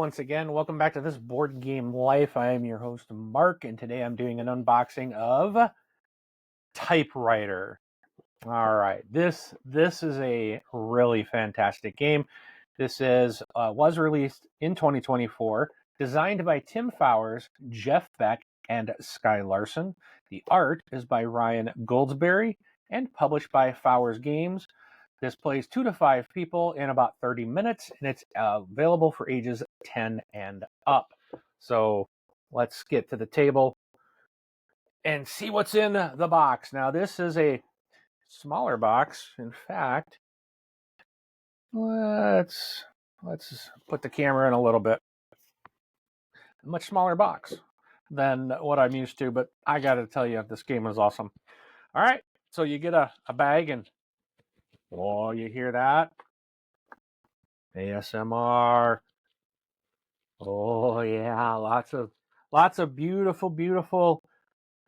once again. Welcome back to this Board Game Life. I am your host, Mark, and today I'm doing an unboxing of Typewriter. All right, this is a really fantastic game. This was released in 2024, designed by Tim Fowers, Jeff Beck, and Sky Larson. The art is by Ryan Goldsberry and published by Fowers Games. This plays 2 to 5 people in about 30 minutes, and it's available for ages 10 and up. So let's get to the table and see what's in the box. Now, this is a smaller box. In fact, let's put the camera in a little bit. A much smaller box than what I'm used to, but I got to tell you, this game is awesome. All right, so you get a bag, and oh, you hear that? ASMR. Oh yeah, lots of beautiful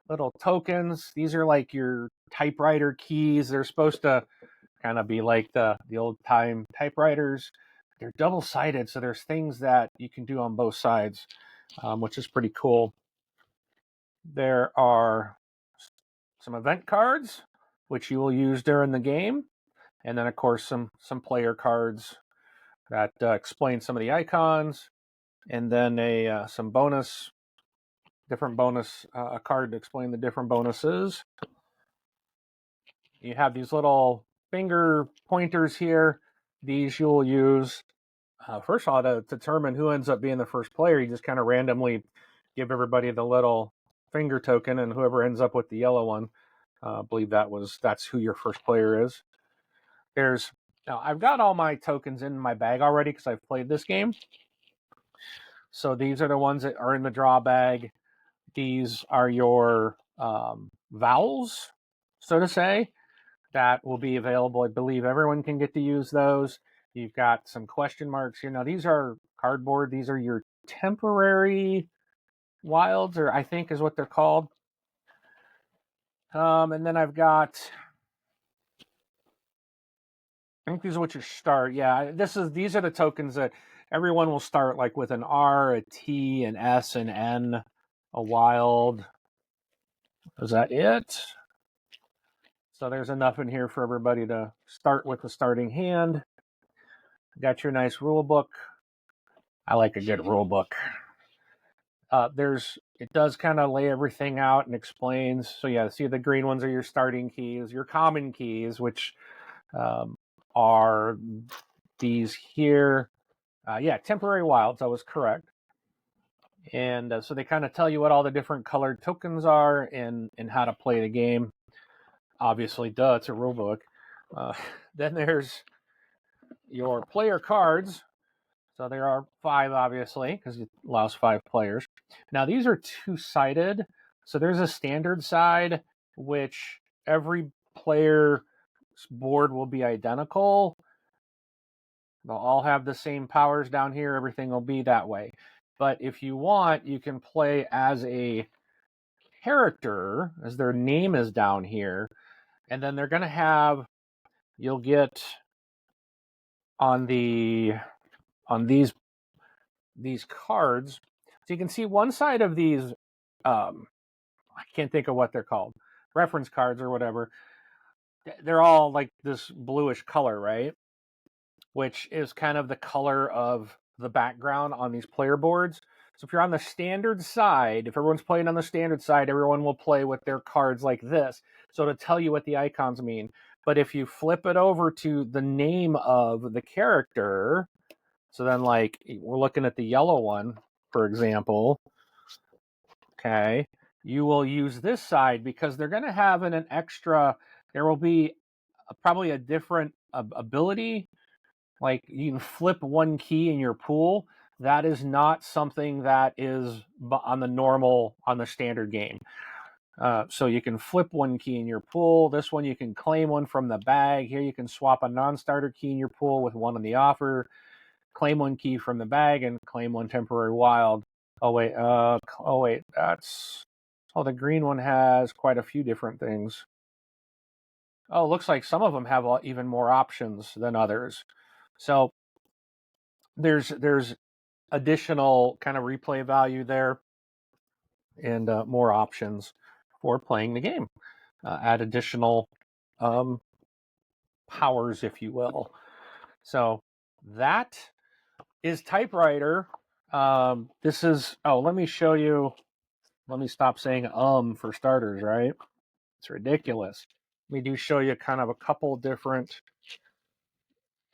little tokens. These are like your typewriter keys. They're supposed to kind of be like the old time typewriters. They're double-sided, so there's things that you can do on both sides, which is pretty cool. There are some event cards, which you will use during the game, and then of course some player cards that explain some of the icons, and then some different bonus a card to explain the different bonuses. You have these little finger pointers here. These you'll use first of all to determine who ends up being the first player. You just kind of randomly give everybody the little finger token, and whoever ends up with the yellow one, I believe that's who your first player is. Now I've got all my tokens in my bag already because I've played this game. So these are the ones that are in the draw bag. These are your vowels, so to say, that will be available. I believe everyone can get to use those. You've got some question marks here. Now, these are cardboard. These are your temporary wilds, or I think is what they're called. And then I've got, I think these are what you start. Yeah, these are the tokens that everyone will start, like with an R, a T, an S, an N, a wild. Is that it? So there's enough in here for everybody to start with the starting hand. Got your nice rule book. I like a good rule book. It does kind of lay everything out and explains. So yeah, see, the green ones are your starting keys, your common keys, which are these here. Yeah, temporary wilds. I was correct. And so they kind of tell you what all the different colored tokens are and how to play the game. Obviously, duh, it's a rule book. Then there's your player cards. So there are 5, obviously, because it allows 5 players. Now, these are 2-sided. So there's a standard side, which every player's board will be identical. They'll all have the same powers down here. Everything will be that way. But if you want, you can play as a character, as their name is down here. And then they're going to have, you'll get on these cards. So you can see one side of these, I can't think of what they're called, reference cards or whatever. They're all like this bluish color, right? Which is kind of the color of the background on these player boards. So if you're on the standard side, if everyone's playing on the standard side, everyone will play with their cards like this. So to tell you what the icons mean. But if you flip it over to the name of the character, so then like we're looking at the yellow one, for example, okay, you will use this side because they're going to have an extra, there will be probably a different ability. Like you can flip one key in your pool. That is not something that is on the standard game. So you can flip one key in your pool. This one you can claim one from the bag. Here you can swap a non-starter key in your pool with one on the offer. Claim one key from the bag and claim one temporary wild. Oh wait, the green one has quite a few different things. Oh, it looks like some of them have even more options than others. So there's additional kind of replay value there, and more options for playing the game. Add additional powers, if you will. So that is Typewriter. This is, let me show you. Let me stop saying for starters, right? It's ridiculous. We do show you kind of a couple different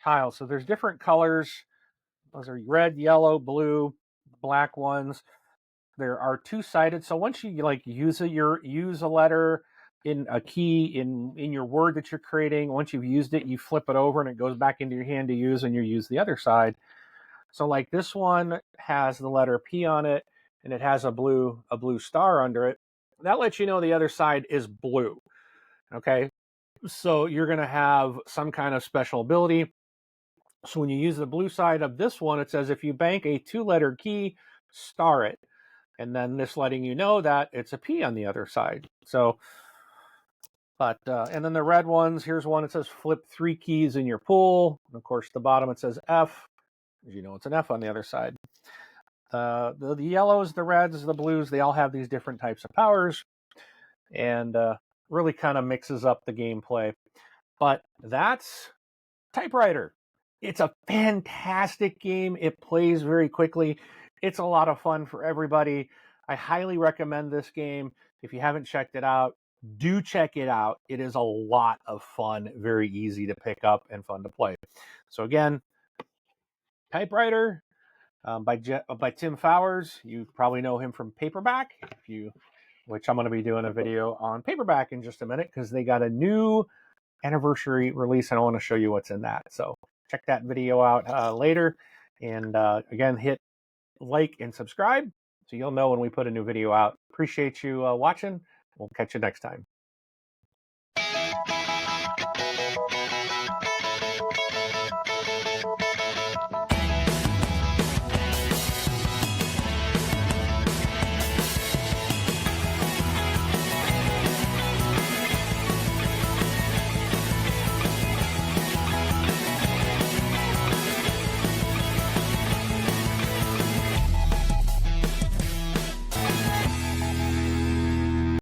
tiles. So there's different colors. Those are red, yellow, blue, black ones. There are two-sided. So once you like use a letter in a key in your word that you're creating, once you've used it, you flip it over and it goes back into your hand to use, and you use the other side. So like this one has the letter P on it, and it has a blue star under it. That lets you know the other side is blue. Okay, so you're going to have some kind of special ability. So when you use the blue side of this one, it says if you bank a 2-letter key, star it. And then this letting you know that it's a P on the other side. So, and then the red ones, here's one that says flip 3 keys in your pool. And of course, the bottom it says F, as you know, it's an F on the other side. The yellows, the reds, the blues, they all have these different types of powers, and really kind of mixes up the gameplay. But that's Typewriter. It's a fantastic game. It plays very quickly. It's a lot of fun for everybody. I highly recommend this game. If you haven't checked it out, do check it out. It is a lot of fun, very easy to pick up and fun to play. So again, Typewriter by Tim Fowers. You probably know him from Paperback, which I'm going to be doing a video on Paperback in just a minute because they got a new anniversary release, and I want to show you what's in that. So check that video out later. And again, hit like and subscribe so you'll know when we put a new video out. Appreciate you watching. We'll catch you next time.